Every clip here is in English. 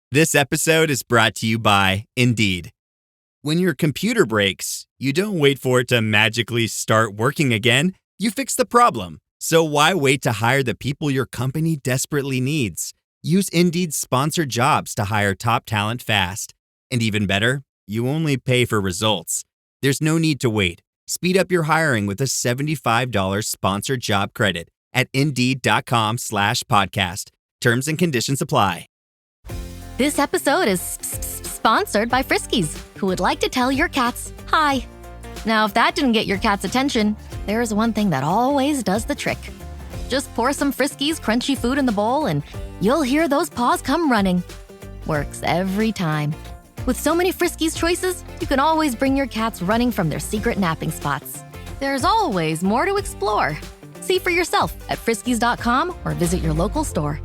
This episode is brought to you by Indeed. When your computer breaks, you don't wait for it to magically start working again. You fix the problem. So why wait to hire the people your company desperately needs? Use Indeed's sponsored jobs to hire top talent fast. And even better, you only pay for results. There's no need to wait. Speed up your hiring with a $75 sponsored job credit at Indeed.com/podcast. Terms and conditions apply. This episode is sponsored by Friskies, who would like to tell your cats hi. Now, if that didn't get your cat's attention, there is one thing that always does the trick. Just pour some Friskies crunchy food in the bowl and you'll hear those paws come running. Works every time. With so many Friskies choices, you can always bring your cats running from their secret napping spots. There's always more to explore. See for yourself at Friskies.com or visit your local store.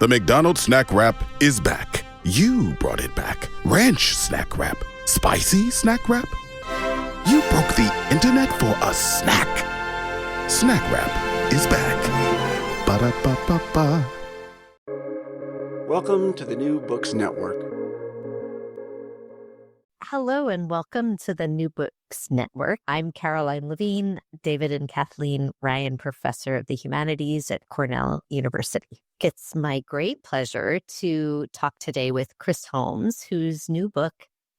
The McDonald's Snack Wrap is back. You brought it back. Ranch Snack Wrap. Spicy Snack Wrap. You broke the internet for a snack. Snack Wrap is back. Ba-da-ba-ba-ba. Welcome to the New Books Network. Hello and welcome to the New Books Network. I'm Caroline Levine, David and Kathleen Ryan Professor of the Humanities at Cornell University. It's my great pleasure to talk today with Chris Holmes, whose new book,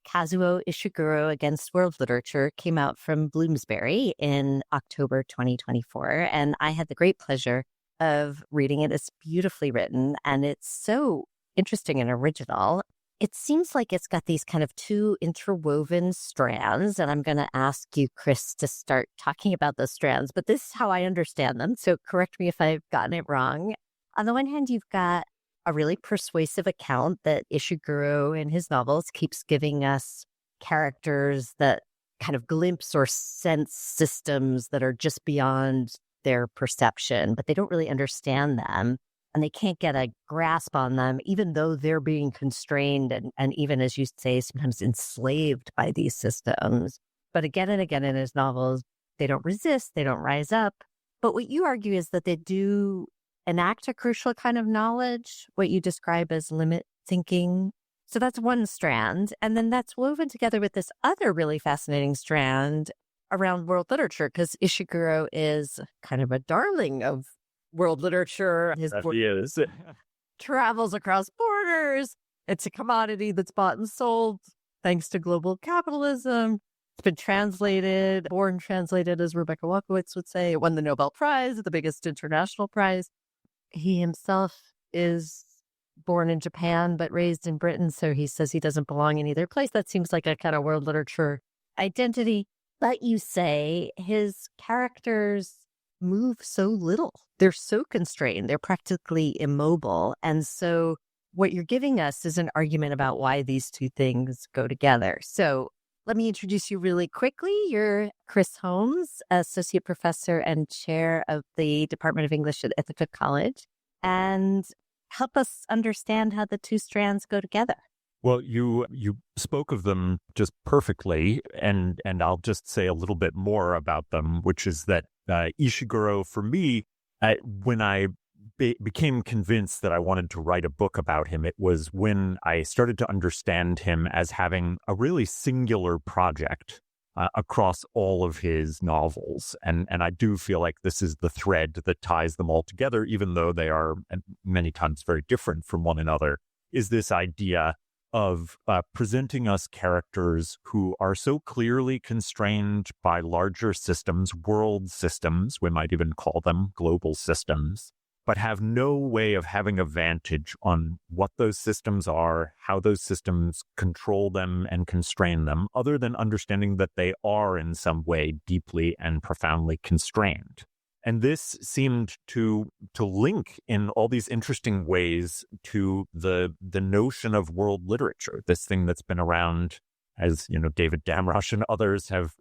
Kazuo Ishiguro Against World Literature, came out from Bloomsbury in October 2024. And I had the great pleasure of reading it. It's beautifully written and it's so interesting and original. It seems like it's got these kind of two interwoven strands, and I'm going to ask you, Chris, to start talking about those strands, but this is how I understand them, so correct me if I've gotten it wrong. On the one hand, you've got a really persuasive account that Ishiguro in his novels keeps giving us characters that kind of glimpse or sense systems that are just beyond their perception, but they don't really understand them. And they can't get a grasp on them, even though they're being constrained and even, as you say, sometimes enslaved by these systems. But again and again in his novels, they don't resist, they don't rise up. But what you argue is that they do enact a crucial kind of knowledge, what you describe as limit thinking. So that's one strand. And then that's woven together with this other really fascinating strand around world literature, because Ishiguro is kind of a darling of world literature. His book travels across borders. It's a commodity that's bought and sold thanks to global capitalism. It's been translated, born translated, as Rebecca Walkowitz would say. It won the Nobel Prize, the biggest international prize. He himself is born in Japan, but raised in Britain. So he says he doesn't belong in either place. That seems like a kind of world literature identity. But you say his characters move so little. They're so constrained. They're practically immobile. And so what you're giving us is an argument about why these two things go together. So let me introduce you really quickly. You're Chris Holmes, Associate Professor and Chair of the Department of English at Ithaca College, and help us understand how the two strands go together. Well, you spoke of them just perfectly, and I'll just say a little bit more about them, which is that Ishiguro, for me, when I became convinced that I wanted to write a book about him, it was when I started to understand him as having a really singular project across all of his novels. And I do feel like this is the thread that ties them all together, even though they are many times very different from one another, is this idea of presenting us characters who are so clearly constrained by larger systems, world systems, we might even call them global systems, but have no way of having a vantage on what those systems are, how those systems control them and constrain them, other than understanding that they are in some way deeply and profoundly constrained. And this seemed to link in all these interesting ways to the notion of world literature, this thing that's been around, as David Damrosch and others have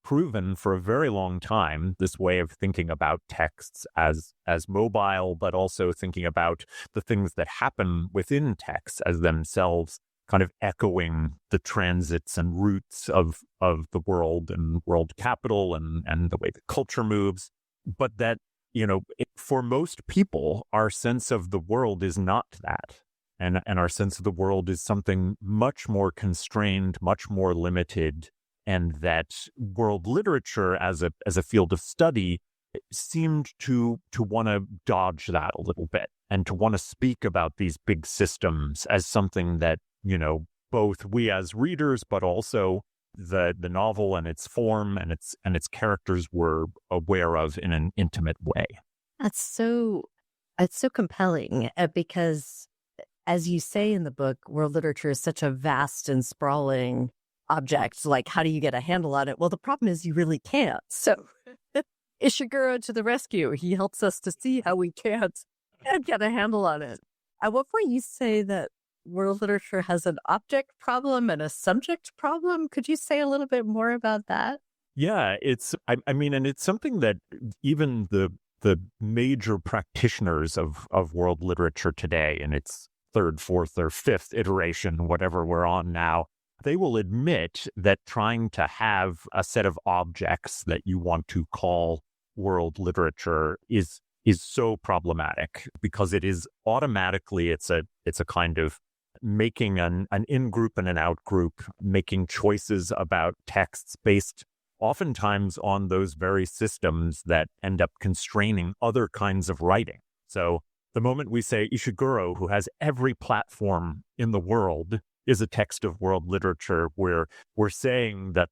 proven for a very long time, this way of thinking about texts as mobile, but also thinking about the things that happen within texts as themselves kind of echoing the transits and roots of the world and world capital and the way the culture moves. But that, for most people, our sense of the world is not that. and our sense of the world is something much more constrained, much more limited, and that world literature as a field of study seemed to want to dodge that a little bit and to want to speak about these big systems as something that, both we as readers, but also the novel and its form and its characters were aware of in an intimate way. It's so compelling because, as you say in the book, world literature is such a vast and sprawling object. Like, how do you get a handle on it? Well, the problem is you really can't. So Ishiguro to the rescue. He helps us to see how we can't and get a handle on it. At what point you say that world literature has an object problem and a subject problem? Could you say a little bit more about that? Yeah, and it's something that even the major practitioners of world literature today in its third, fourth, or fifth iteration, whatever we're on now, they will admit that trying to have a set of objects that you want to call world literature is so problematic because it is automatically, it's a kind of making an in-group and an out-group, making choices about texts based oftentimes on those very systems that end up constraining other kinds of writing. So the moment we say Ishiguro, who has every platform in the world, is a text of world literature, where we're saying that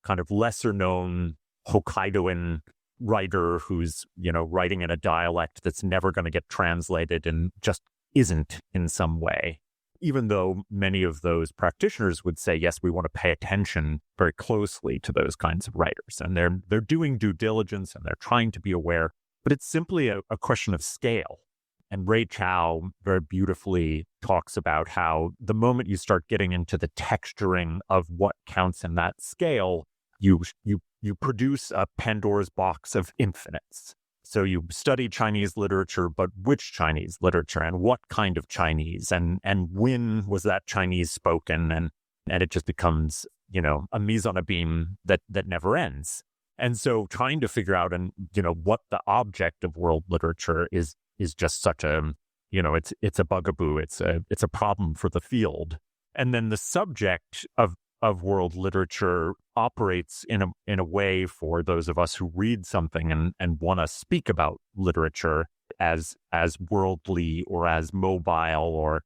kind of lesser-known Hokkaidoan writer who's, writing in a dialect that's never going to get translated and just isn't in some way. Even though many of those practitioners would say, yes, we want to pay attention very closely to those kinds of writers. And they're doing due diligence and they're trying to be aware, but it's simply a question of scale. And Ray Chow very beautifully talks about how the moment you start getting into the texturing of what counts in that scale, you produce a Pandora's box of infinites. So you study Chinese literature, but which Chinese literature and what kind of Chinese and when was that Chinese spoken? And it just becomes, a mise en abîme that never ends. And so trying to figure out what the object of world literature is just such a, it's a bugaboo. It's a problem for the field. And then the subject of world literature operates in a way for those of us who read something and want to speak about literature as worldly or as mobile, or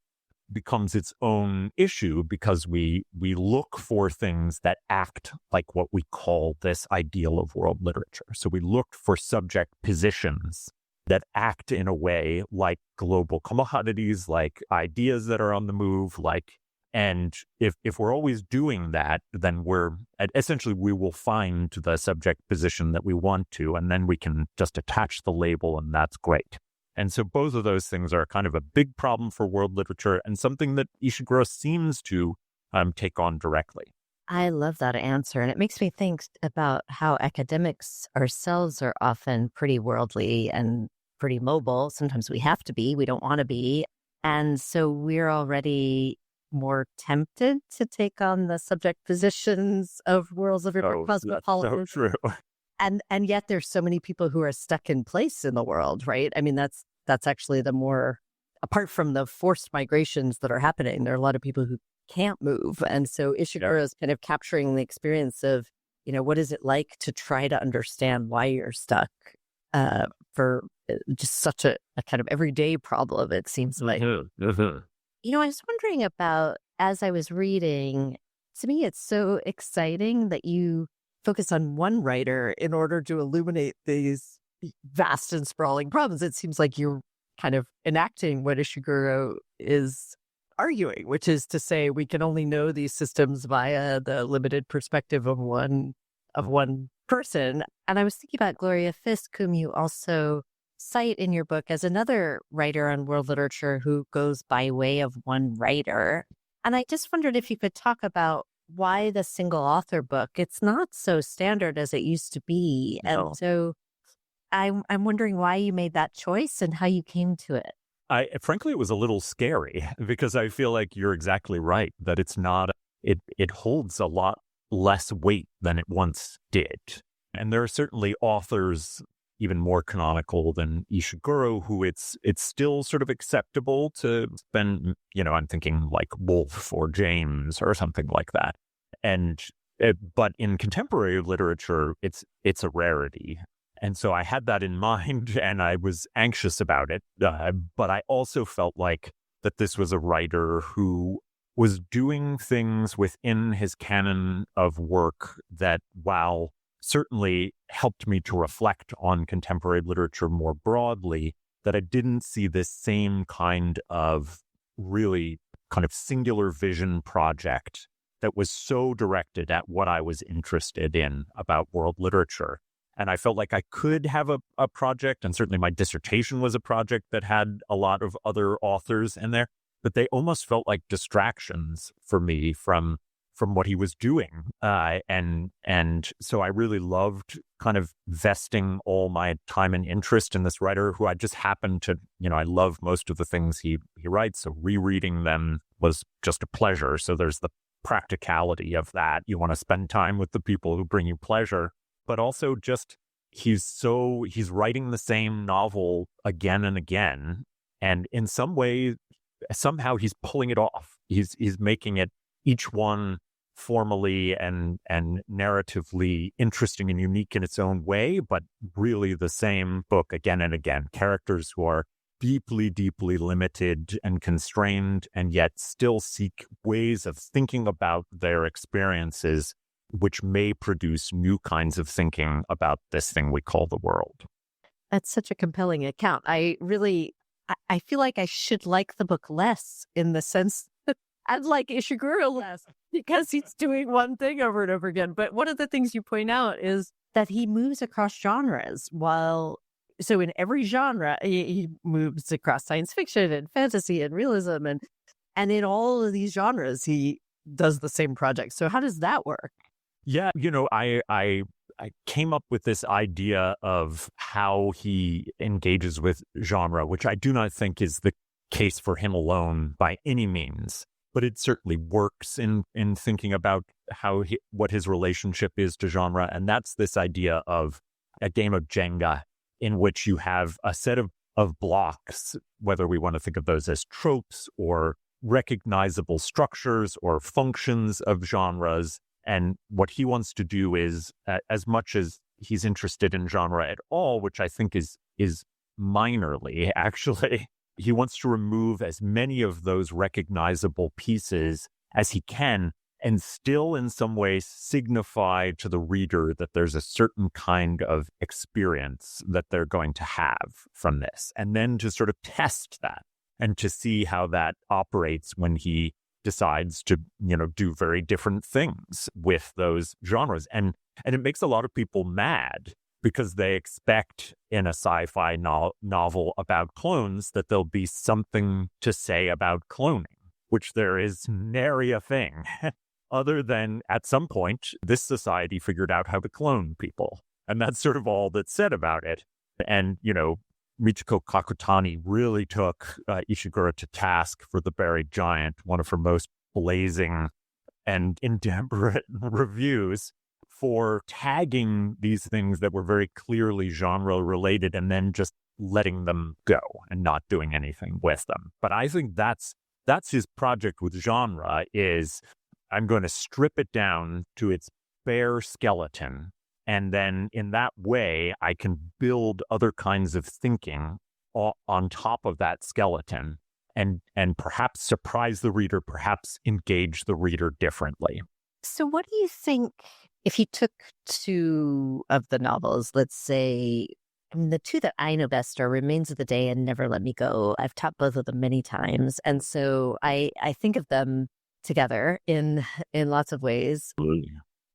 becomes its own issue because we look for things that act like what we call this ideal of world literature. So we look for subject positions that act in a way like global commodities, like ideas that are on the move, and if we're always doing that, then we will find the subject position that we want to, and then we can just attach the label, and that's great. And so both of those things are kind of a big problem for world literature and something that Ishiguro seems to take on directly. I love that answer. And it makes me think about how academics ourselves are often pretty worldly and pretty mobile. Sometimes we have to be, we don't want to be. And so we're already more tempted to take on the subject positions of worlds of cosmopolitan. That's so true. And yet there's so many people who are stuck in place in the world, right? I mean, that's actually the more, apart from the forced migrations that are happening, there are a lot of people who can't move. And so Ishiguro is kind of capturing the experience of, what is it like to try to understand why you're stuck for just such a kind of everyday problem, it seems like. I was wondering about, as I was reading, to me, it's so exciting that you focus on one writer in order to illuminate these vast and sprawling problems. It seems like you're kind of enacting what Ishiguro is arguing, which is to say we can only know these systems via the limited perspective of one person. And I was thinking about Gloria Fisk, whom you also cite in your book as another writer on world literature who goes by way of one writer. And I just wondered if you could talk about why the single author book. It's not so standard as it used to be. No. And so I'm wondering why you made that choice and how you came to it. Frankly, it was a little scary because I feel like you're exactly right, that it's not, it holds a lot less weight than it once did. And there are certainly authors, even more canonical than Ishiguro, who it's still sort of acceptable to spend, I'm thinking like Wolfe or James or something like that. But in contemporary literature, it's a rarity. And so I had that in mind and I was anxious about it. But I also felt like that this was a writer who was doing things within his canon of work that, while certainly helped me to reflect on contemporary literature more broadly, that I didn't see this same kind of really kind of singular vision project that was so directed at what I was interested in about world literature. And I felt like I could have a project, and certainly my dissertation was a project that had a lot of other authors in there, but they almost felt like distractions for me from what he was doing. And so I really loved kind of vesting all my time and interest in this writer who I just happened to, I love most of the things he writes. So rereading them was just a pleasure. So there's the practicality of that. You want to spend time with the people who bring you pleasure, but also just he's writing the same novel again and again. And in some way, somehow he's pulling it off. He's making it, each one, formally and narratively interesting and unique in its own way, but really the same book again and again. Characters who are deeply, deeply limited and constrained, and yet still seek ways of thinking about their experiences, which may produce new kinds of thinking about this thing we call the world. That's such a compelling account. I feel like I should like the book less, in the sense that I'd like Ishiguro less because he's doing one thing over and over again. But one of the things you point out is that he moves across genres so in every genre, he moves across science fiction and fantasy and realism. And in all of these genres, he does the same project. So how does that work? Yeah, I came up with this idea of how he engages with genre, which I do not think is the case for him alone by any means, but it certainly works in thinking about what his relationship is to genre. And that's this idea of a game of Jenga in which you have a set of blocks, whether we want to think of those as tropes or recognizable structures or functions of genres. And what he wants to do is, as much as he's interested in genre at all, which I think is minorly, actually, he wants to remove as many of those recognizable pieces as he can, and still in some ways signify to the reader that there's a certain kind of experience that they're going to have from this. And then to sort of test that and to see how that operates when he decides to, do very different things with those genres. And it makes a lot of people mad because they expect in a sci-fi novel about clones that there'll be something to say about cloning, which there is nary a thing, other than at some point, this society figured out how to clone people. And that's sort of all that's said about it. And, Michiko Kakutani really took Ishiguro to task for The Buried Giant, one of her most blazing and intemperate reviews, for tagging these things that were very clearly genre related and then just letting them go and not doing anything with them. But I think that's his project with genre, is I'm going to strip it down to its bare skeleton. And then in that way, I can build other kinds of thinking on top of that skeleton and perhaps surprise the reader, perhaps engage the reader differently. So what do you think, if you took two of the novels, let's say, the two that I know best are Remains of the Day and Never Let Me Go. I've taught both of them many times. And so I think of them together in lots of ways.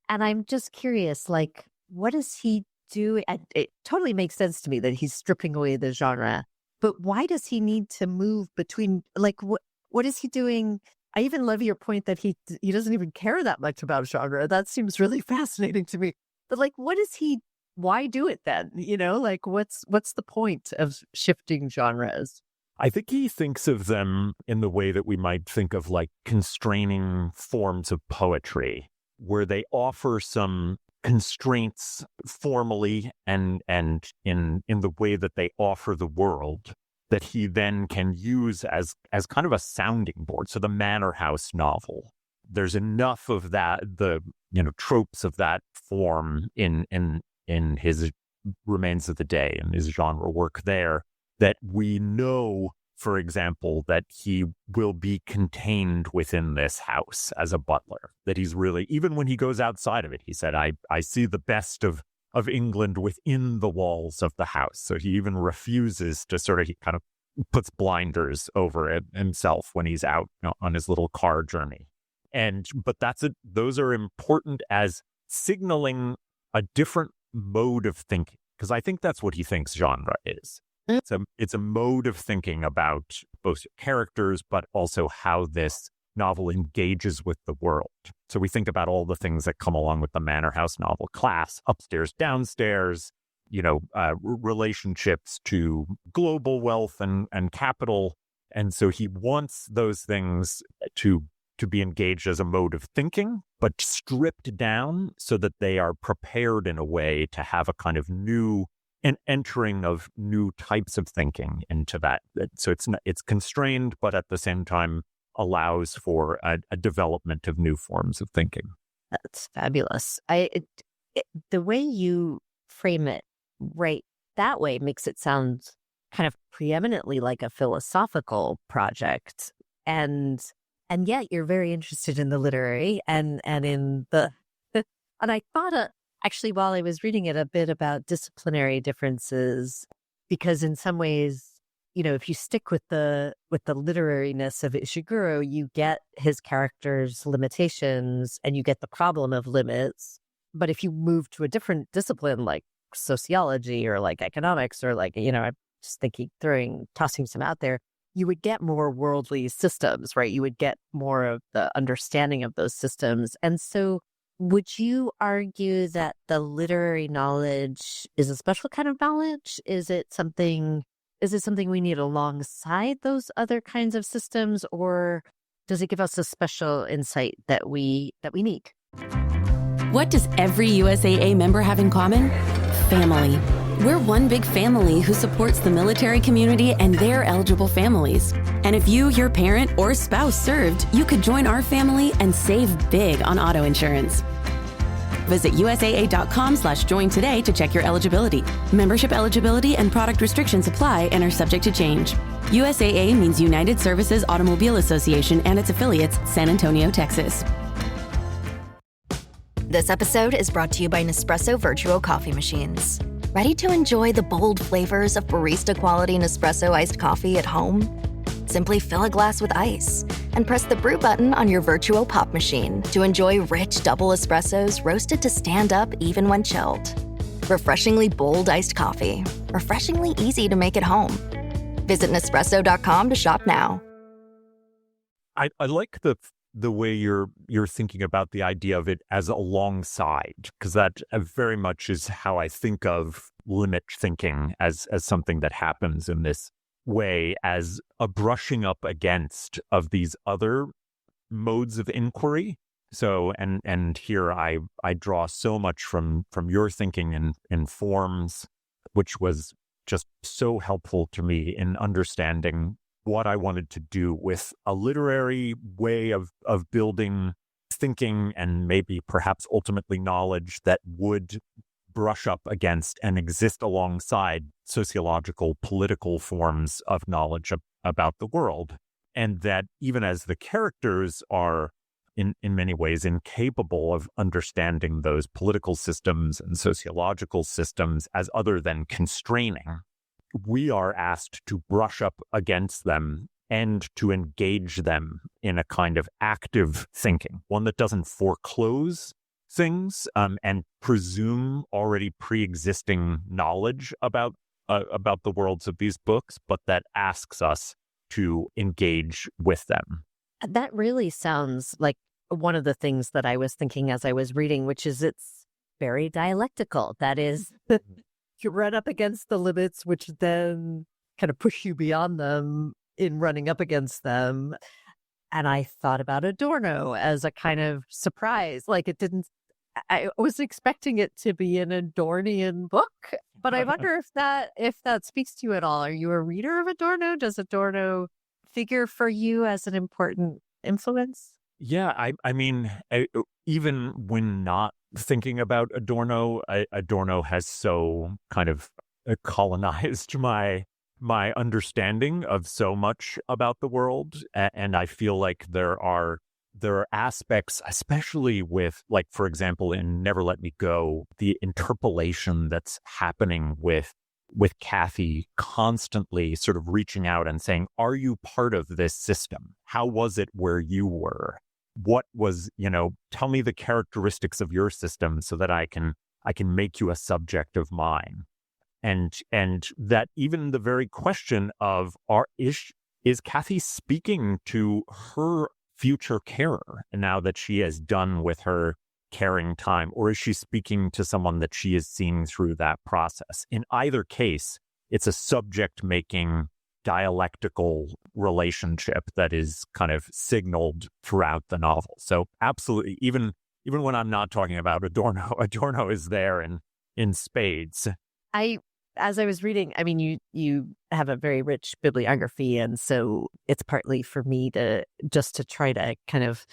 And I'm just curious, what does he do? It totally makes sense to me that he's stripping away the genre, but why does he need to move between, what is he doing? I even love your point that he doesn't even care that much about genre. That seems really fascinating to me. But why do it then? What's the point of shifting genres? I think he thinks of them in the way that we might think of constraining forms of poetry, where they offer some constraints formally and in the way that they offer the world that he then can use as kind of a sounding board. So the Manor House novel, there's enough of that, the tropes of that form in his Remains of the Day and his genre work there, that we know, for example, that he will be contained within this house as a butler, that he's really, even when he goes outside of it, he said, I see the best of England within the walls of the house. So he even refuses to he kind of puts blinders over it himself when he's out on his little car journey. But those are important as signaling a different mode of thinking, because I think that's what he thinks genre is. It's a mode of thinking about both characters, but also how this novel engages with the world. So we think about all the things that come along with the Manor House novel: class, upstairs, downstairs, relationships to global wealth and capital. And so he wants those things to be engaged as a mode of thinking, but stripped down so that they are prepared in a way to have a kind of new an entering of new types of thinking into that. So it's constrained, but at the same time allows for a development of new forms of thinking. That's fabulous. The way you frame it right that way makes it sound kind of preeminently like a philosophical project, and yet you're very interested in the literary and in the and I thought actually, while I was reading it, a bit about disciplinary differences, because in some ways, if you stick with the literariness of Ishiguro, you get his character's limitations and you get the problem of limits. But if you move to a different discipline like sociology or like economics or like, I'm just tossing some out there, you would get more worldly systems, right? You would get more of the understanding of those systems. And so would you argue that the literary knowledge is a special kind of knowledge? Is it something we need alongside those other kinds of systems, or does it give us a special insight that we need? What does every USAA member have in common? Family. We're one big family who supports the military community and their eligible families. And if you, your parent, or spouse served, you could join our family and save big on auto insurance. Visit USAA.com/join today to check your eligibility. Membership eligibility and product restrictions apply and are subject to change. USAA means United Services Automobile Association and its affiliates, San Antonio, Texas. This episode is brought to you by Nespresso Virtuo Coffee Machines. Ready to enjoy the bold flavors of barista-quality Nespresso iced coffee at home? Simply fill a glass with ice and press the brew button on your Virtuo Pop machine to enjoy rich double espressos roasted to stand up even when chilled. Refreshingly bold iced coffee. Refreshingly easy to make at home. Visit Nespresso.com to shop now. I like the way you're thinking about the idea of it as alongside, because that very much is how I think of limit thinking as something that happens in this way, as a brushing up against of these other modes of inquiry. So, and here I draw so much from your thinking in forms, which was just so helpful to me in understanding what I wanted to do with a literary way of building thinking and maybe perhaps ultimately knowledge that would brush up against and exist alongside sociological, political forms of knowledge about the world. And that even as the characters are in many ways incapable of understanding those political systems and sociological systems as other than constraining, we are asked to brush up against them and to engage them in a kind of active thinking, one that doesn't foreclose things and presume already pre-existing knowledge about the worlds of these books, but that asks us to engage with them. That really sounds like one of the things that I was thinking as I was reading, which is it's very dialectical. That is, you run up against the limits, which then kind of push you beyond them in running up against them. And I thought about Adorno as a kind of surprise. Like I was expecting it to be an Adornian book, but I wonder if that speaks to you at all. Are you a reader of Adorno? Does Adorno figure for you as an important influence? Yeah, I mean, even when not thinking about Adorno, Adorno has so kind of colonized my understanding of so much about the world, and I feel like there are aspects, especially with, like, for example, in Never Let Me Go, the interpolation that's happening with Kathy constantly sort of reaching out and saying, are you part of this system? How was it where you were? What was, tell me the characteristics of your system so that I can make you a subject of mine. And that even the very question of is Kathy speaking to her future carer now that she is done with her caring time, or is she speaking to someone that she is seeing through that process? In either case, it's a subject-making dialectical relationship that is kind of signaled throughout the novel. So absolutely, even when I'm not talking about Adorno is there in spades. As I was reading, I mean, you have a very rich bibliography, and so it's partly for me to try to kind of,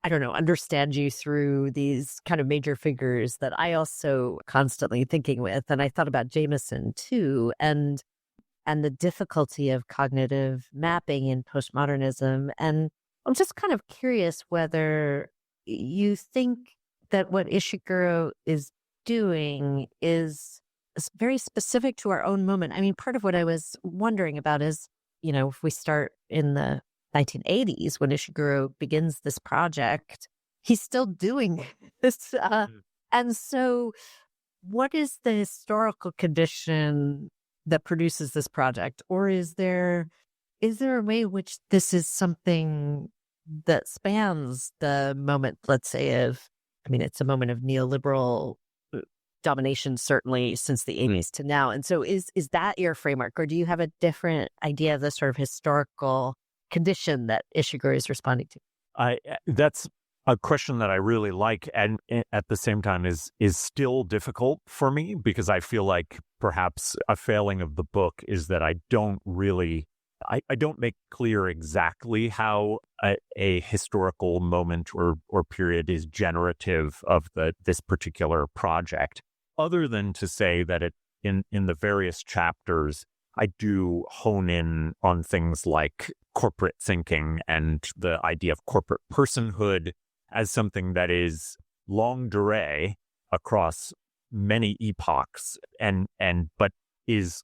I don't know, understand you through these kind of major figures that I also constantly thinking with. And I thought about Jameson too, and the difficulty of cognitive mapping in postmodernism. And I'm just kind of curious whether you think that what Ishiguro is doing is very specific to our own moment. I mean, part of what I was wondering about is, if we start in the 1980s when Ishiguro begins this project, he's still doing this. And so what is the historical condition that produces this project? Or is there a way in which this is something that spans the moment, let's say, it's a moment of neoliberal domination, certainly since the 80s to now. And so is that your framework, or do you have a different idea of the sort of historical condition that Ishiguro is responding to? That's a question that I really like, and at the same time is still difficult for me, because I feel like perhaps a failing of the book is that I don't make clear exactly how a historical moment or period is generative of this particular project, other than to say that in the various chapters, I do hone in on things like corporate thinking and the idea of corporate personhood as something that is longue durée across many epochs, but is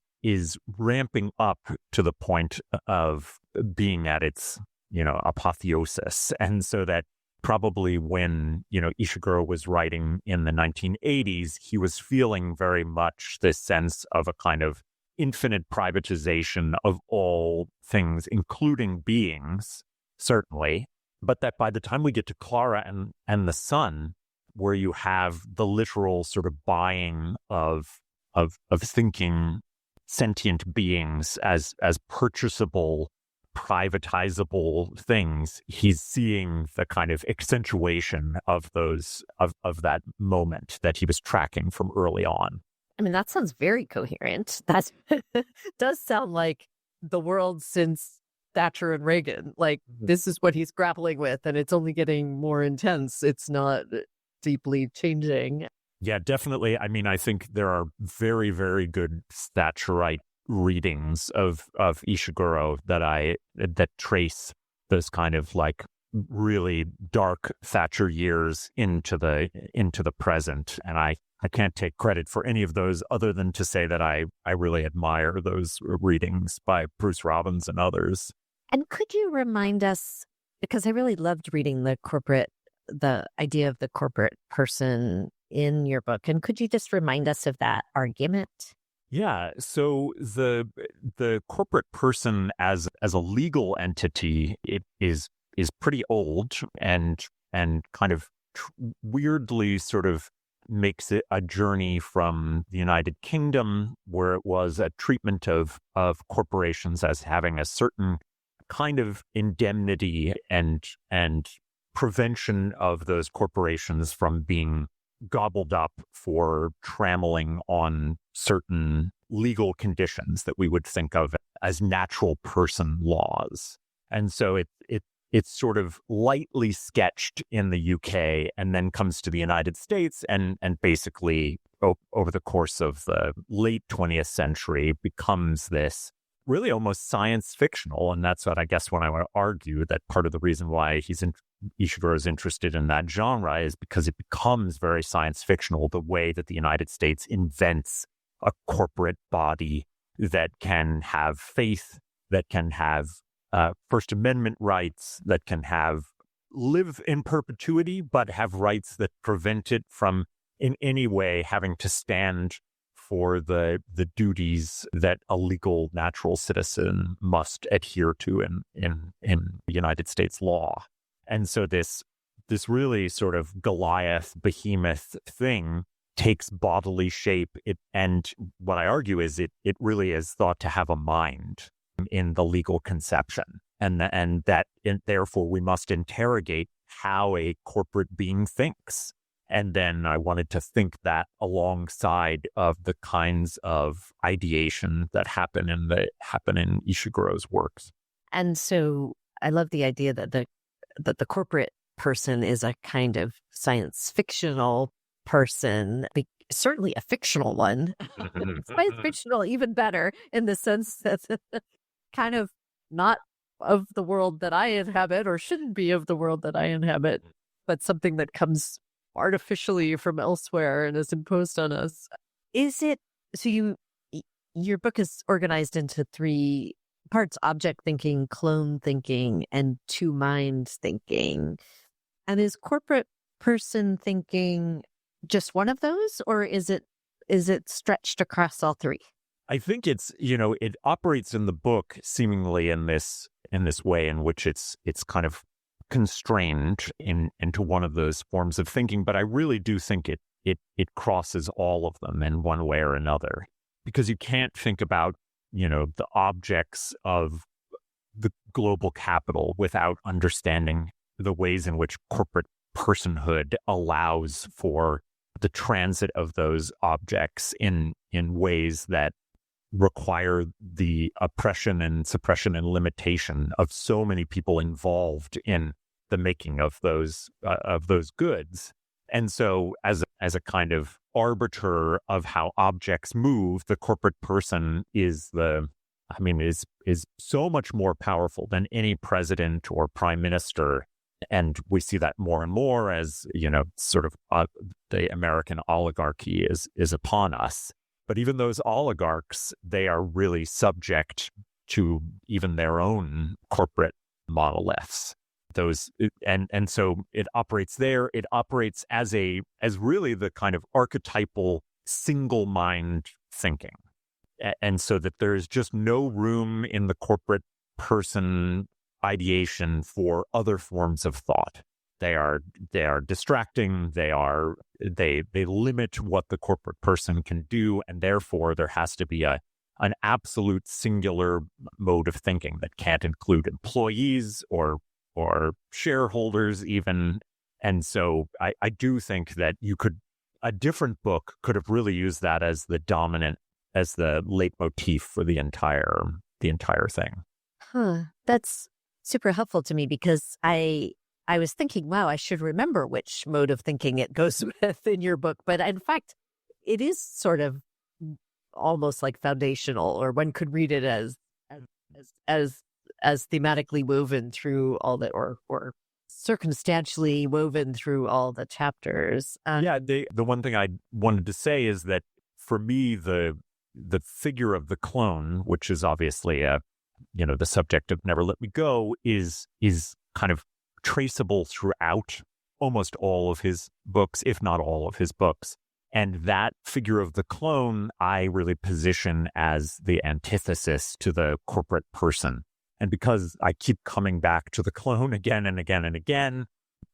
ramping up to the point of being at its apotheosis. And so that probably when Ishiguro was writing in the 1980s, he was feeling very much this sense of a kind of infinite privatization of all things, including beings, certainly. But that by the time we get to Clara and the Son, where you have the literal sort of buying of thinking sentient beings as purchasable, privatizable things, he's seeing the kind of accentuation of those of that moment that he was tracking from early on. I mean, that sounds very coherent. That does sound like the world since Thatcher and Reagan. Like, this is what he's grappling with, and it's only getting more intense. It's not deeply changing. Yeah, definitely. I mean, I think there are very, very good Thatcherite readings of Ishiguro that trace those kind of like really dark Thatcher years into the present. And I can't take credit for any of those other than to say that I really admire those readings by Bruce Robbins and others. And could you remind us, because I really loved reading the idea of the corporate person in your book, and could you just remind us of that argument? Yeah, so the corporate person as a legal entity, it is pretty old and kind of weirdly sort of makes it a journey from the United Kingdom, where it was a treatment of corporations as having a certain kind of indemnity and prevention of those corporations from being gobbled up for trammeling on certain legal conditions that we would think of as natural person laws. And so it's sort of lightly sketched in the UK and then comes to the United States and basically over the course of the late 20th century becomes this really almost science fictional. And that's what I guess when I want to argue that part of the reason why Ishiguro is interested in that genre is because it becomes very science fictional, the way that the United States invents a corporate body that can have faith, that can have First Amendment rights, that can live in perpetuity, but have rights that prevent it from in any way having to stand for the duties that a legal natural citizen must adhere to in the United States law. And so this really sort of Goliath behemoth thing takes bodily shape. And what I argue is it really is thought to have a mind in the legal conception, and therefore we must interrogate how a corporate being thinks. And then I wanted to think that alongside of the kinds of ideation that happen in Ishiguro's works. And so I love the idea that the corporate person is a kind of science fictional person, certainly a fictional one. Science fictional, even better, in the sense that kind of not of the world that I inhabit or shouldn't be of the world that I inhabit, but something that comes artificially from elsewhere and is imposed on us. Is it, so your book is organized into 3 parts: object thinking, clone thinking, and two-mind thinking. And is corporate person thinking just one of those, or is it stretched across all 3? I think it's, it operates in the book seemingly in this way in which it's kind of constrained into one of those forms of thinking, but I really do think it crosses all of them in one way or another, because you can't think about the objects of the global capital without understanding the ways in which corporate personhood allows for the transit of those objects in ways that require the oppression and suppression and limitation of so many people involved in the making of those goods. And so as a kind of arbiter of how objects move, the corporate person is so much more powerful than any president or prime minister. And we see that more and more as, sort of the American oligarchy is upon us. But even those oligarchs, they are really subject to even their own corporate monoliths. And so it operates there. It operates as really the kind of archetypal single mind thinking. And so that there's just no room in the corporate person ideation for other forms of thought. They are distracting. They limit what the corporate person can do, and therefore there has to be an absolute singular mode of thinking that can't include employees or shareholders even. And so I do think that a different book could have really used that as the leitmotif for the entire thing. That's super helpful to me, because I was thinking, wow, I should remember which mode of thinking it goes with in your book. But in fact, it is sort of almost like foundational, or one could read it as thematically woven through all the, or circumstantially woven through all the chapters. The one thing I wanted to say is that for me, the figure of the clone, which is obviously the subject of Never Let Me Go, is kind of traceable throughout almost all of his books, if not all of his books. And that figure of the clone, I really position as the antithesis to the corporate person. And because I keep coming back to the clone again and again and again,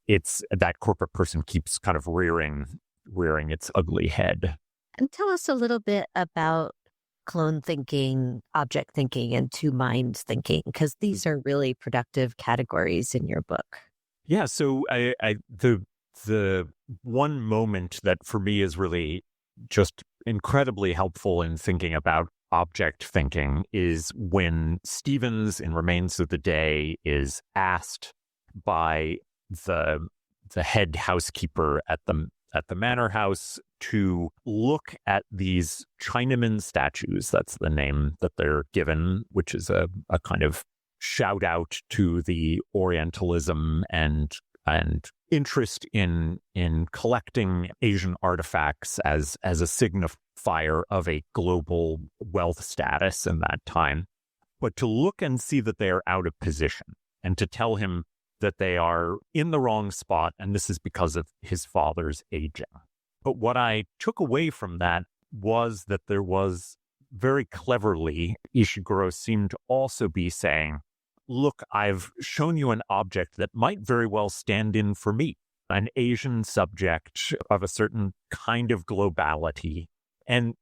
it's that corporate person keeps kind of rearing its ugly head. And tell us a little bit about clone thinking, object thinking, and two-mind thinking, because these are really productive categories in your book. Yeah, so the the one moment that for me is really just incredibly helpful in thinking about object thinking is when Stevens in Remains of the Day is asked by the head housekeeper at the manor house to look at these Chinaman statues. That's the name that they're given, which is a kind of shout out to the Orientalism and interest in collecting Asian artifacts as a signifier of a global wealth status in that time. But to look and see that they are out of position and to tell him that they are in the wrong spot, and this is because of his father's aging. But what I took away from that was that there was very cleverly, Ishiguro seemed to also be saying, look, I've shown you an object that might very well stand in for me, an Asian subject of a certain kind of globality. And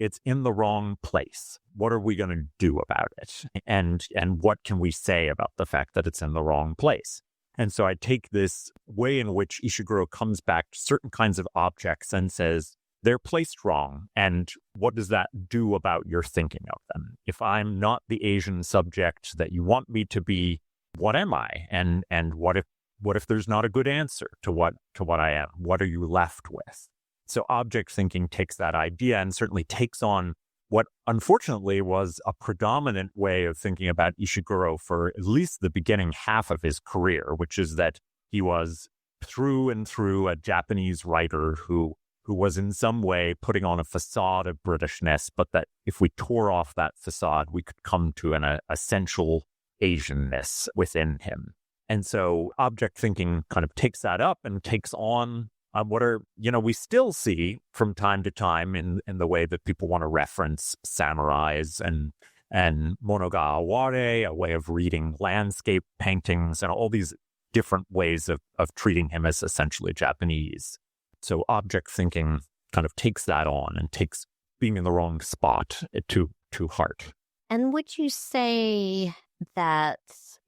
it's in the wrong place. What are we going to do about it? And what can we say about the fact that it's in the wrong place? And so I take this way in which Ishiguro comes back to certain kinds of objects and says, they're placed wrong. And what does that do about your thinking of them? If I'm not the Asian subject that you want me to be, what am I? And what if there's not a good answer to what I am? What are you left with? So object thinking takes that idea and certainly takes on what unfortunately was a predominant way of thinking about Ishiguro for at least the beginning half of his career, which is that he was through and through a Japanese writer who was in some way putting on a facade of Britishness, but that if we tore off that facade, we could come to an essential Asianness within him. And so object thinking kind of takes that up and takes on we still see from time to time in the way that people want to reference samurais and monogatari, a way of reading landscape paintings and all these different ways of treating him as essentially Japanese. So object thinking kind of takes that on and takes being in the wrong spot to heart. And would you say that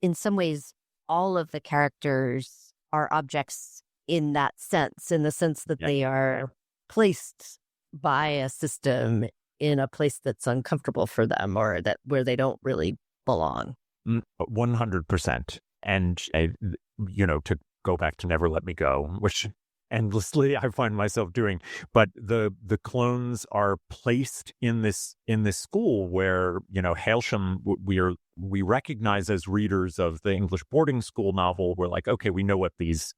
in some ways all of the characters are objects in that sense, in the sense that they are placed by a system in a place that's uncomfortable for them or that where they don't really belong? 100%. And, to go back to Never Let Me Go, which endlessly I find myself doing, but the clones are placed in this school where, Hailsham, we recognize as readers of the English boarding school novel, we're like, okay, we know what these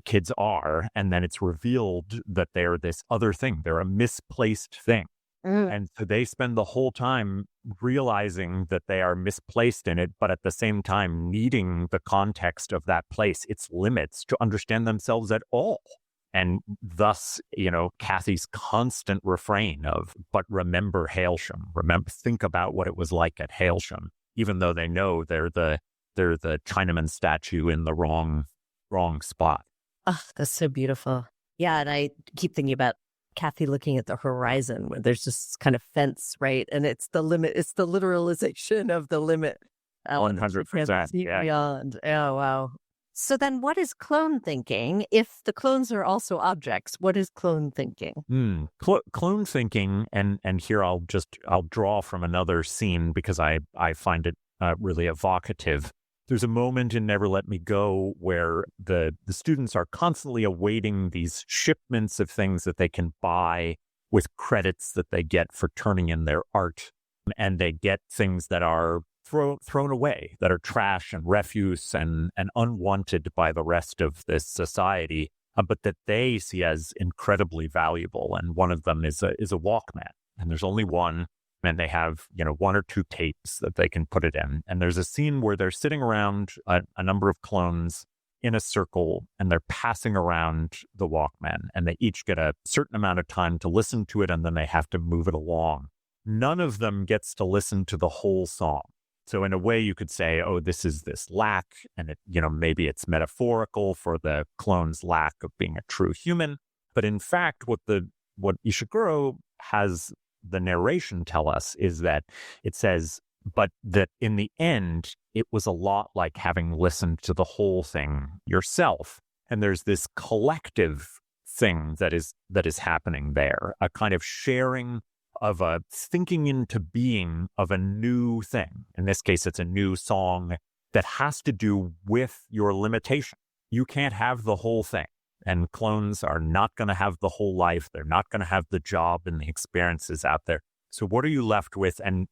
kids are, and then it's revealed that they're this other thing. They're a misplaced thing. And so they spend the whole time realizing that they are misplaced in it, but at the same time needing the context of that place, its limits, to understand themselves at all. And thus, Kathy's constant refrain of, but remember Hailsham, think about what it was like at Hailsham, even though they know they're the Chinaman statue in the wrong spot. Oh, that's so beautiful. Yeah, and I keep thinking about Kathy looking at the horizon where there's this kind of fence, right? And it's the limit. It's the literalization of the limit. 100%. Yeah. Beyond. Oh, wow. So then what is clone thinking? If the clones are also objects, what is clone thinking? Clone thinking, and here I'll draw from another scene because I find it really evocative. There's a moment in Never Let Me Go where the students are constantly awaiting these shipments of things that they can buy with credits that they get for turning in their art. And they get things that are thrown away, that are trash and refuse and unwanted by the rest of this society, but that they see as incredibly valuable. And one of them is a Walkman. And there's only one. And they have, one or two tapes that they can put it in. And there's a scene where they're sitting around a number of clones in a circle, and they're passing around the Walkman, and they each get a certain amount of time to listen to it, and then they have to move it along. None of them gets to listen to the whole song. So in a way, you could say, oh, this is this lack, and it, maybe it's metaphorical for the clone's lack of being a true human. But in fact, what Ishiguro has the narration tell us is that it says, but that in the end, it was a lot like having listened to the whole thing yourself. And there's this collective thing that is happening there, a kind of sharing of a thinking into being of a new thing. In this case, it's a new song that has to do with your limitation. You can't have the whole thing. And clones are not going to have the whole life. They're not going to have the job and the experiences out there. So what are you left with? And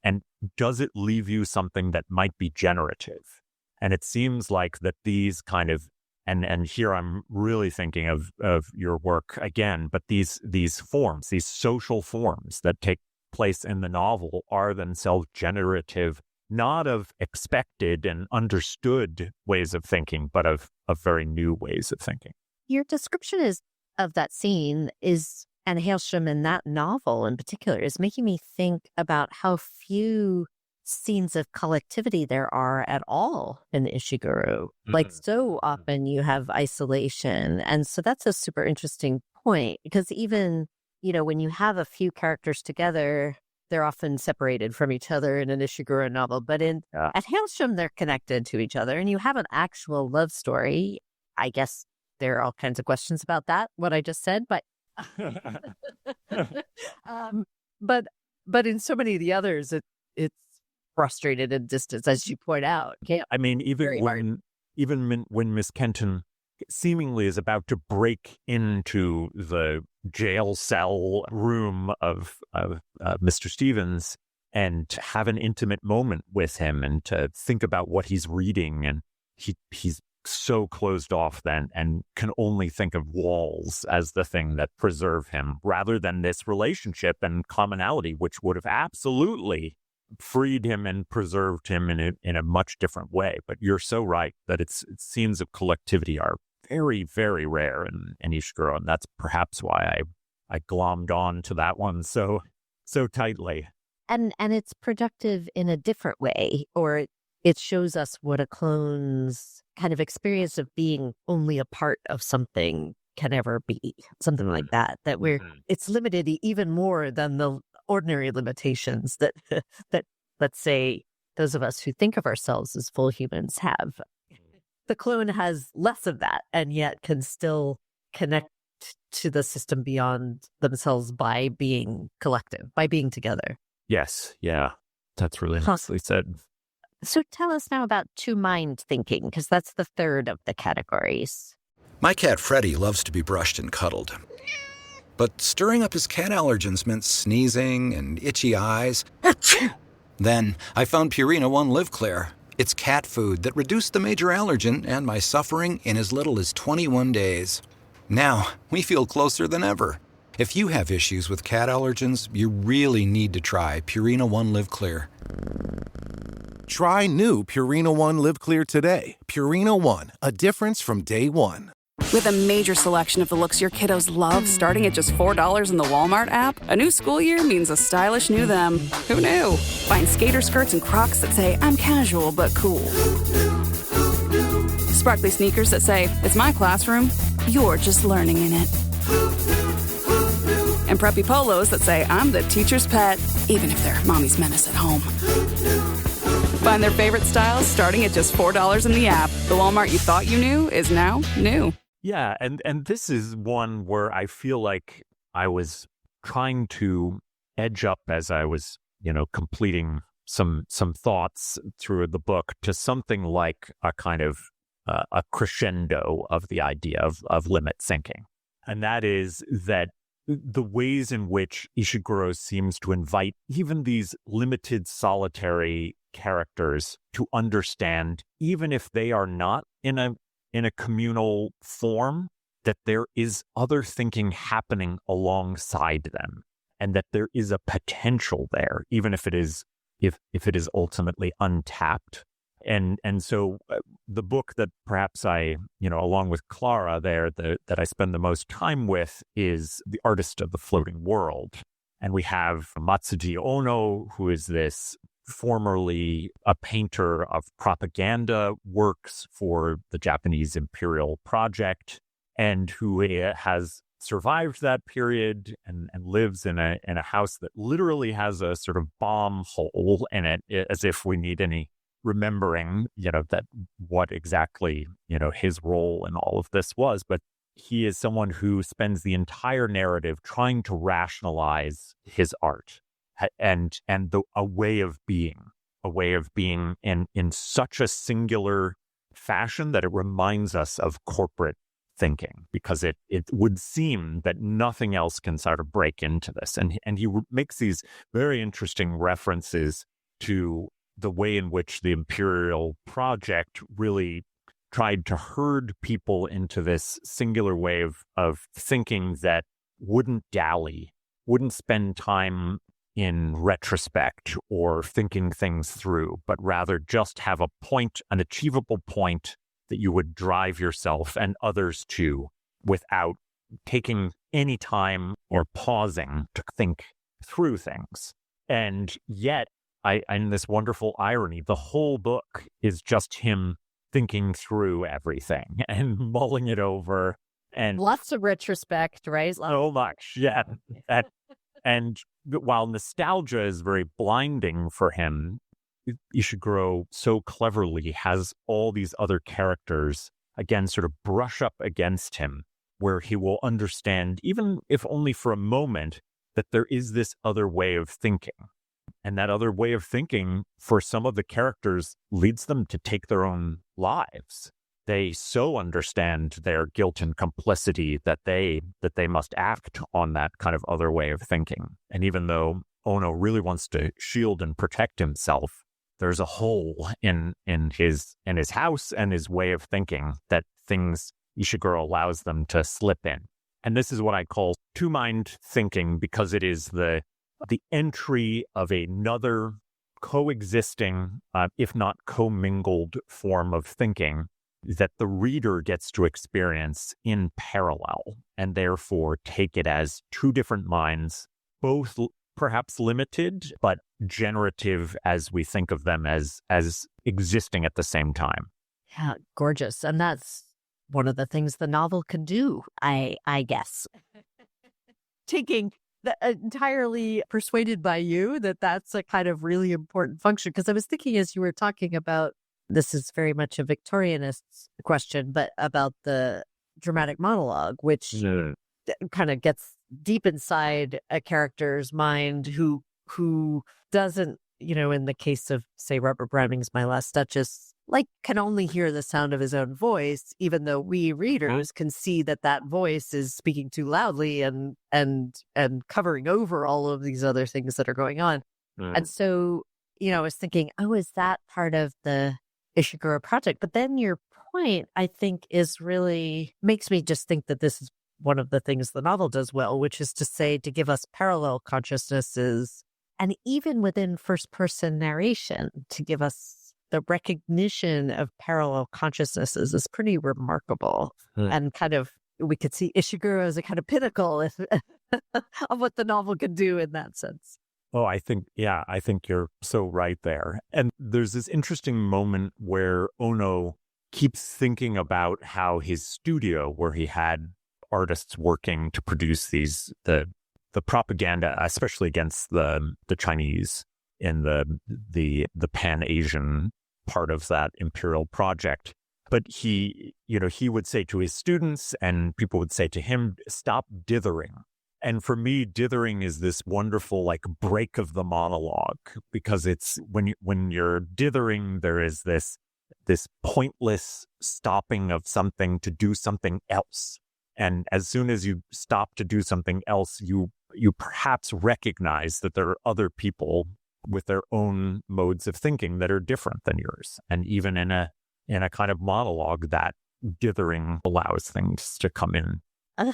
does it leave you something that might be generative? And it seems like that these kind of, and here I'm really thinking of your work again, but these forms, these social forms that take place in the novel are themselves generative, not of expected and understood ways of thinking, but of very new ways of thinking. Your description of that scene and Hailsham in that novel in particular is making me think about how few scenes of collectivity there are at all in Ishiguro. Like so often you have isolation. And so that's a super interesting point because even, when you have a few characters together, they're often separated from each other in an Ishiguro novel. But at Hailsham, they're connected to each other and you have an actual love story. I guess there are all kinds of questions about that, what I just said, but but in so many of the others, it's frustrated and distant, as you point out. I mean, even when Miss Kenton seemingly is about to break into the jail cell room of Mr. Stevens and to have an intimate moment with him and to think about what he's reading, and he's so closed off then and can only think of walls as the thing that preserve him rather than this relationship and commonality, which would have absolutely freed him and preserved him in a much different way. But you're so right that scenes of collectivity are very, very rare in Ishiguro, and that's perhaps why I glommed on to that one so tightly. And it's productive in a different way, or it shows us what a clone's kind of experience of being only a part of something can ever be, something like that it's limited even more than the ordinary limitations that let's say those of us who think of ourselves as full humans have. The clone has less of that and yet can still connect to the system beyond themselves by being collective, by being together. Yes. Yeah. That's really nicely said. So tell us now about two-mind thinking, because that's the third of the categories. My cat Freddie loves to be brushed and cuddled. But stirring up his cat allergens meant sneezing and itchy eyes. Then I found Purina One Live Clear. It's cat food that reduced the major allergen and my suffering in as little as 21 days. Now, we feel closer than ever. If you have issues with cat allergens, you really need to try Purina One Live Clear. Try new Purina One Live Clear today. Purina One, a difference from day one. With a major selection of the looks your kiddos love, starting at just $4 in the Walmart app, a new school year means a stylish new them. Who knew? Find skater skirts and Crocs that say, I'm casual but cool. Sparkly sneakers that say, it's my classroom, you're just learning in it. And preppy polos that say, I'm the teacher's pet, even if they're mommy's menace at home. Find their favorite styles starting at just $4 in the app. The Walmart you thought you knew is now new. Yeah, and this is one where I feel like I was trying to edge up as I was, completing some thoughts through the book to something like a kind of a crescendo of the idea of limit thinking. And that is that the ways in which Ishiguro seems to invite even these limited solitary characters to understand, even if they are not in a communal form, that there is other thinking happening alongside them, and that there is a potential there, even if it is ultimately untapped. And so the book that perhaps I, along with Clara there, that I spend the most time with is The Artist of the Floating World. And we have Matsuji Ono, who is this formerly a painter of propaganda works for the Japanese Imperial Project, and who has survived that period and lives in a house that literally has a sort of bomb hole in it, as if we need any remembering, that what exactly, his role in all of this was. But he is someone who spends the entire narrative trying to rationalize his art and a way of being in such a singular fashion that it reminds us of corporate thinking, because it would seem that nothing else can sort of break into this. And he makes these very interesting references to the way in which the Imperial Project really tried to herd people into this singular way of thinking that wouldn't dally, wouldn't spend time in retrospect or thinking things through, but rather just have a point, an achievable point that you would drive yourself and others to without taking any time or pausing to think through things. And yet, in this wonderful irony, the whole book is just him thinking through everything and mulling it over. And lots of retrospect, right? So much, yeah. And while nostalgia is very blinding for him, Ishiguro so cleverly has all these other characters, again, sort of brush up against him, where he will understand, even if only for a moment, that there is this other way of thinking. And that other way of thinking, for some of the characters, leads them to take their own lives. They so understand their guilt and complicity that they must act on that kind of other way of thinking. And even though Ono really wants to shield and protect himself, there's a hole in his house and his way of thinking that things Ishiguro allows them to slip in. And this is what I call two-mind thinking, because it is the entry of another coexisting, if not commingled form of thinking that the reader gets to experience in parallel, and therefore take it as two different minds, both perhaps limited, but generative as we think of them as existing at the same time. Yeah, gorgeous. And that's one of the things the novel can do, I guess. Taking entirely persuaded by you that that's a kind of really important function. Because I was thinking as you were talking about, this is very much a Victorianist question, but about the dramatic monologue, which kind of gets deep inside a character's mind who doesn't, in the case of, say, Robert Browning's My Last Duchess, can only hear the sound of his own voice, even though we readers can see that voice is speaking too loudly and covering over all of these other things that are going on. And so, I was thinking, is that part of the Ishiguro project? But then your point, I think, is really makes me just think that this is one of the things the novel does well, which is to give us parallel consciousnesses, and even within first person narration, to give us the recognition of parallel consciousnesses is pretty remarkable. And kind of, we could see Ishiguro as a kind of pinnacle of what the novel could do in that sense. Oh, I think you're so right there. And there's this interesting moment where Ono keeps thinking about how his studio, where he had artists working to produce the propaganda, especially against the Chinese in the Pan-Asian part of that imperial project. But he would say to his students, and people would say to him, stop dithering. And for me, dithering is this wonderful break of the monologue, because it's when you're dithering, there is this pointless stopping of something to do something else. And as soon as you stop to do something else, you perhaps recognize that there are other people with their own modes of thinking that are different than yours. And even in a kind of monologue, that dithering allows things to come in.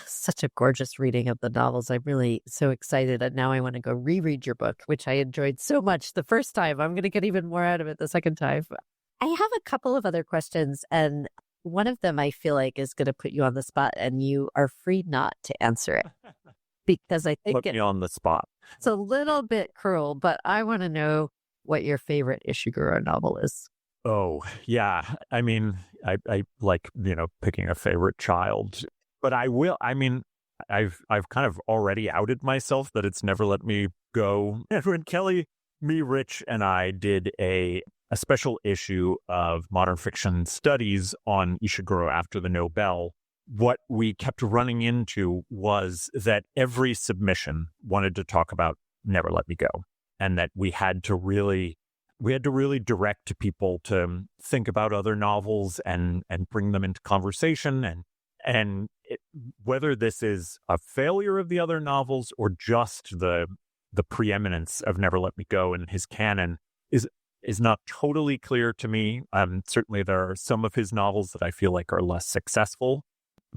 Such a gorgeous reading of the novels. I'm really so excited. And now I want to go reread your book, which I enjoyed so much the first time. I'm going to get even more out of it the second time. I have a couple of other questions, and one of them I feel like is going to put you on the spot, and you are free not to answer it. Because I think Put me on the spot. It's a little bit cruel, but I want to know what your favorite Ishiguro novel is. Oh, yeah. I mean, I like, picking a favorite child. But I will. I mean, I've kind of already outed myself that it's never let me go. And when Kelly me, Rich, and I did a special issue of Modern Fiction Studies on Ishiguro after the Nobel. What we kept running into was that every submission wanted to talk about Never Let Me Go, and that we had to really direct people to think about other novels and bring them into conversation, whether this is a failure of the other novels or just the preeminence of Never Let Me Go in his canon is not totally clear to me. Certainly there are some of his novels that I feel like are less successful,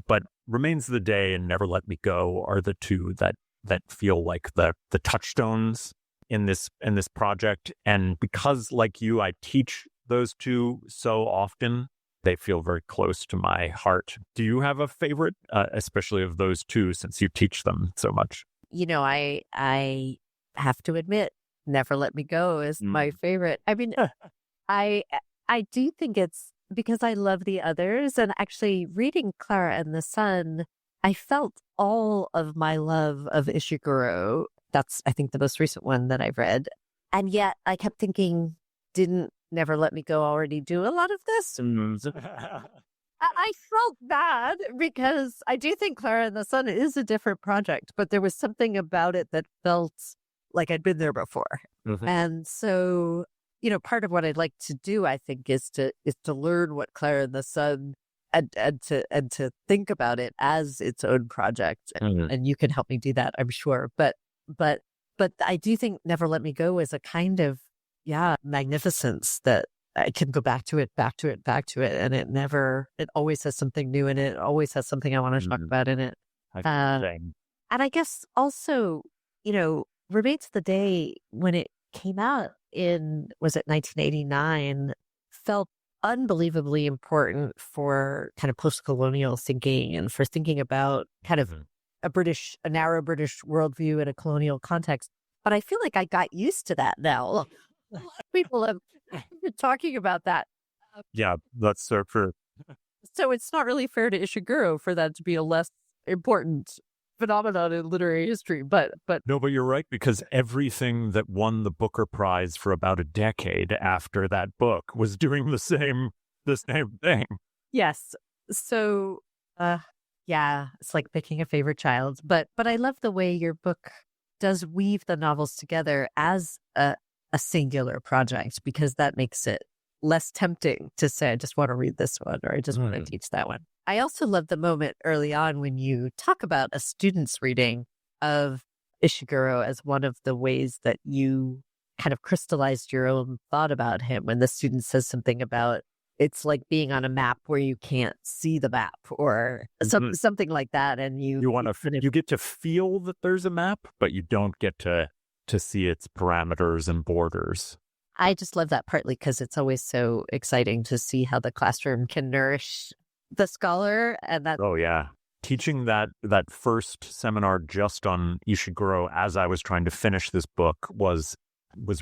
but Remains of the Day and Never Let Me Go are the two that feel like the touchstones in this project. And because, like you, I teach those two so often, they feel very close to my heart. Do you have a favorite, especially of those two, since you teach them so much? I have to admit, Never Let Me Go is my favorite. I mean, I do think it's because I love the others. And actually reading Clara and the Sun, I felt all of my love of Ishiguro. That's, I think, the most recent one that I've read. And yet I kept thinking, didn't Never Let Me Go already do a lot of this? I felt bad because I do think Clara and the Sun is a different project, but there was something about it that felt like I'd been there before. Mm-hmm. And so, part of what I'd like to do, I think, is to learn what Clara and the Sun and to think about it as its own project. And you can help me do that, I'm sure. But I do think Never Let Me Go is a kind of, magnificence that I can go back to it. And it always has something new in it. It always has something I want to talk about in it. And I guess also, Remains of the Day, when it came out was it 1989, felt unbelievably important for kind of post-colonial thinking and for thinking about kind of a narrow British worldview in a colonial context. But I feel like I got used to that now. People have been talking about that. Yeah, that's so true. So it's not really fair to Ishiguro for that to be a less important phenomenon in literary history. But no, but you're right, because everything that won the Booker Prize for about a decade after that book was doing the same thing. Yes. So, it's like picking a favorite child. But I love the way your book does weave the novels together as a singular project, because that makes it less tempting to say, I just want to read this one, or I just want to teach that one. I also love the moment early on when you talk about a student's reading of Ishiguro as one of the ways that you kind of crystallized your own thought about him, when the student says something about it's like being on a map where you can't see the map, or something like that. And you get to feel that there's a map, but you don't get to see its parameters and borders. I just love that, partly because it's always so exciting to see how the classroom can nourish the scholar. And that. Oh, yeah. Teaching that first seminar just on Ishiguro as I was trying to finish this book was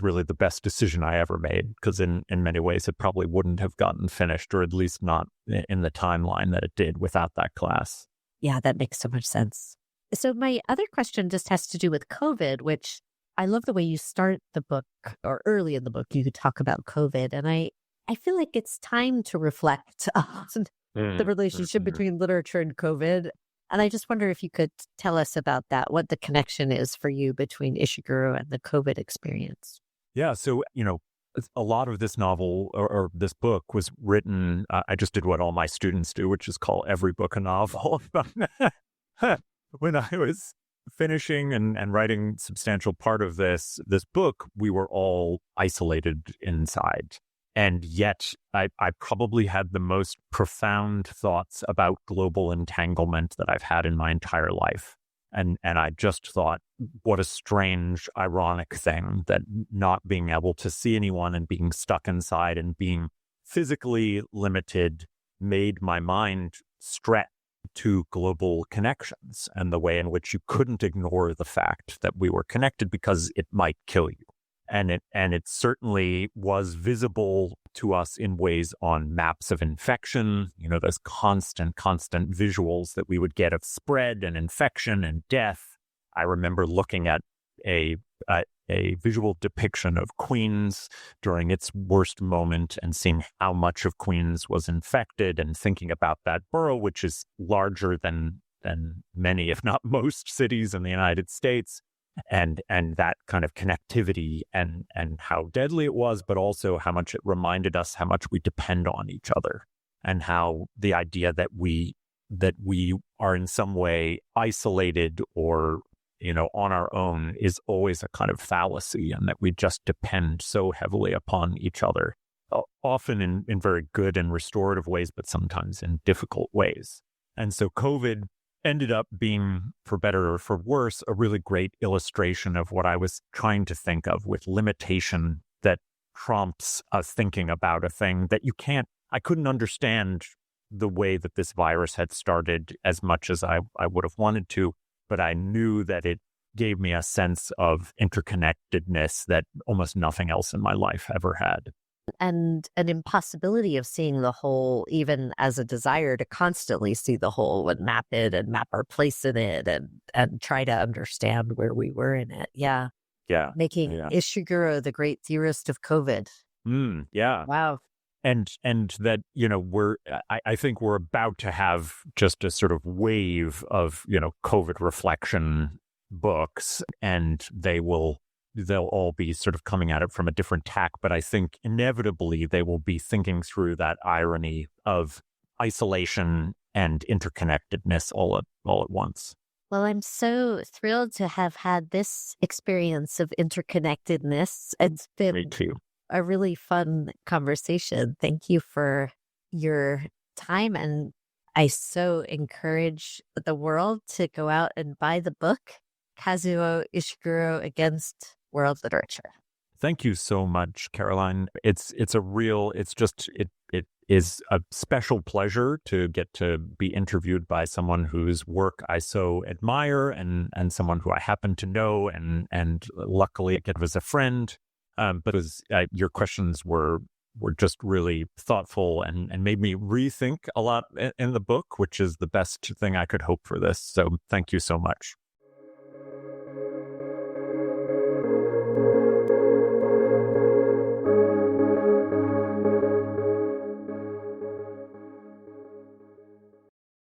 really the best decision I ever made, because in many ways it probably wouldn't have gotten finished, or at least not in the timeline that it did, without that class. Yeah, that makes so much sense. So my other question just has to do with COVID, which I love the way you start the book, or early in the book, you could talk about COVID. And I feel like it's time to reflect on the relationship between literature and COVID. And I just wonder if you could tell us about that, what the connection is for you between Ishiguro and the COVID experience. Yeah. So, a lot of this novel or this book was written, I just did what all my students do, which is call every book a novel. When I was finishing and writing substantial part of this book, we were all isolated inside. And yet I probably had the most profound thoughts about global entanglement that I've had in my entire life. And I just thought, what a strange, ironic thing that not being able to see anyone and being stuck inside and being physically limited made my mind stretch to global connections and the way in which you couldn't ignore the fact that we were connected because it might kill you. And it certainly was visible to us in ways on maps of infection, those constant visuals that we would get of spread and infection and death. I remember looking at a a visual depiction of Queens during its worst moment and seeing how much of Queens was infected and thinking about that borough, which is larger than many, if not most, cities in the United States, and that kind of connectivity and how deadly it was, but also how much it reminded us how much we depend on each other, and how the idea that we are in some way isolated or, on our own is always a kind of fallacy, and that we just depend so heavily upon each other, often in very good and restorative ways, but sometimes in difficult ways. And so COVID ended up being, for better or for worse, a really great illustration of what I was trying to think of, with limitation that prompts us thinking about a thing that I couldn't understand the way that this virus had started as much as I would have wanted to, but I knew that it gave me a sense of interconnectedness that almost nothing else in my life ever had. And an impossibility of seeing the whole, even as a desire to constantly see the whole and map it and map our place in it and try to understand where we were in it. Yeah. Yeah. Making Ishiguro the great theorist of COVID. Yeah. Wow. And that, I think we're about to have just a sort of wave of, COVID reflection books, and they'll all be sort of coming at it from a different tack. But I think inevitably they will be thinking through that irony of isolation and interconnectedness all at once. Well, I'm so thrilled to have had this experience of interconnectedness. It's been Me too. A really fun conversation. Thank you for your time. And I so encourage the world to go out and buy the book, Kazuo Ishiguro Against World Literature. Thank you so much, Caroline. It is a special pleasure to get to be interviewed by someone whose work I so admire, and someone who I happen to know, and luckily I get as a friend. But your questions were just really thoughtful and made me rethink a lot in the book, which is the best thing I could hope for this. So thank you so much.